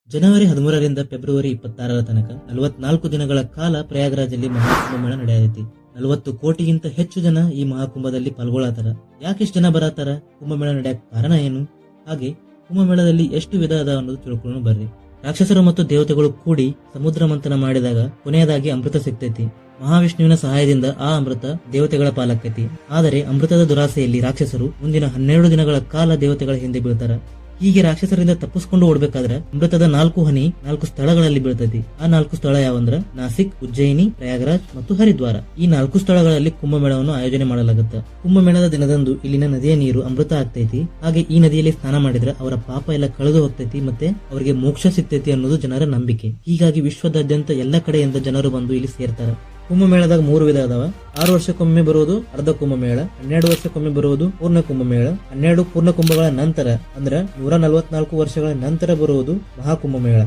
ಜನವರಿ 13ರಿಂದ February 26ರ ತನಕ 44 ದಿನಗಳ ಕಾಲ ಪ್ರಯಾಗರಾಜಲ್ಲಿ ಮಹಾಕುಂಭಮೇಳ ನಡೆಯತೈತಿ. 40 ಕೋಟಿಗಿಂತ ಹೆಚ್ಚು ಜನ ಈ ಮಹಾಕುಂಭದಲ್ಲಿ ಪಾಲ್ಗೊಳ್ಳತಾರ. ಯಾಕೆಷ್ಟು ಜನ ಬರತಾರ, ಕುಂಭಮೇಳ ನಡೆಯಕ್ ಕಾರಣ ಏನು, ಹಾಗೆ ಕುಂಭಮೇಳದಲ್ಲಿ ಎಷ್ಟು ವಿಧ ಅದ ಅನ್ನೋದು ತಿಳ್ಕೊಳ್ಳೋಣ ಬರ್ರಿ. ರಾಕ್ಷಸರು ಮತ್ತು ದೇವತೆಗಳು ಕೂಡಿ ಸಮುದ್ರ ಮಂಥನ ಮಾಡಿದಾಗ ಕೊನೆಯದಾಗಿ ಅಮೃತ ಸಿಗ್ತೈತಿ. ಮಹಾವಿಷ್ಣುವಿನ ಸಹಾಯದಿಂದ ಆ ಅಮೃತ ದೇವತೆಗಳ ಪಾಲಕ್ಕೈತಿ. ಆದರೆ ಅಮೃತದ ದುರಾಸೆಯಲ್ಲಿ ರಾಕ್ಷಸರು ಮುಂದಿನ 12 ದಿನಗಳ ಕಾಲ ದೇವತೆಗಳ ಹಿಂದೆ ಬೀಳ್ತಾರ. ಹೀಗೆ ರಾಕ್ಷಸರಿಂದ ತಪ್ಪಿಸ್ಕೊಂಡು ಓಡ್ಬೇಕಾದ್ರೆ ಅಮೃತದ 4 ಹನಿ 4 ಸ್ಥಳಗಳಲ್ಲಿ ಬೀಳ್ತೈತಿ. ಆ 4 ಸ್ಥಳ ಯಾವಂದ್ರ ನಾಸಿಕ್, ಉಜ್ಜಯಿನಿ, ಪ್ರಯಾಗರಾಜ್ ಮತ್ತು ಹರಿದ್ವಾರ. ಈ 4 ಸ್ಥಳಗಳಲ್ಲಿ ಕುಂಭಮೇಳವನ್ನು ಆಯೋಜನೆ ಮಾಡಲಾಗುತ್ತೆ. ಕುಂಭಮೇಳದ ದಿನದಂದು ಇಲ್ಲಿನ ನದಿಯ ನೀರು ಅಮೃತ ಆಗ್ತೈತಿ. ಹಾಗೆ ಈ ನದಿಯಲ್ಲಿ ಸ್ನಾನ ಮಾಡಿದ್ರೆ ಅವರ ಪಾಪ ಎಲ್ಲ ಕಳೆದು ಹೋಗ್ತೈತಿ ಮತ್ತೆ ಅವರಿಗೆ ಮೋಕ್ಷ ಸಿಗ್ತೈತಿ ಅನ್ನೋದು ಜನರ ನಂಬಿಕೆ. ಹೀಗಾಗಿ ವಿಶ್ವದಾದ್ಯಂತ ಎಲ್ಲ ಕಡೆಯಿಂದ ಜನರು ಬಂದು ಇಲ್ಲಿ ಸೇರ್ತಾರ. ಕುಂಭಮೇಳದಾಗ 3 ವಿಧ ಅದಾವ. 6 ವರ್ಷಕ್ಕೊಮ್ಮೆ ಬರುವುದು ಅರ್ಧ ಕುಂಭಮೇಳ, 12 ವರ್ಷಕ್ಕೊಮ್ಮೆ ಬರುವುದು ಪೂರ್ಣ ಕುಂಭಮೇಳ, 12 ಪೂರ್ಣ ಕುಂಭಗಳ ನಂತರ ಅಂದ್ರ 144 ವರ್ಷಗಳ ನಂತರ ಬರುವುದು ಮಹಾಕುಂಭಮೇಳ.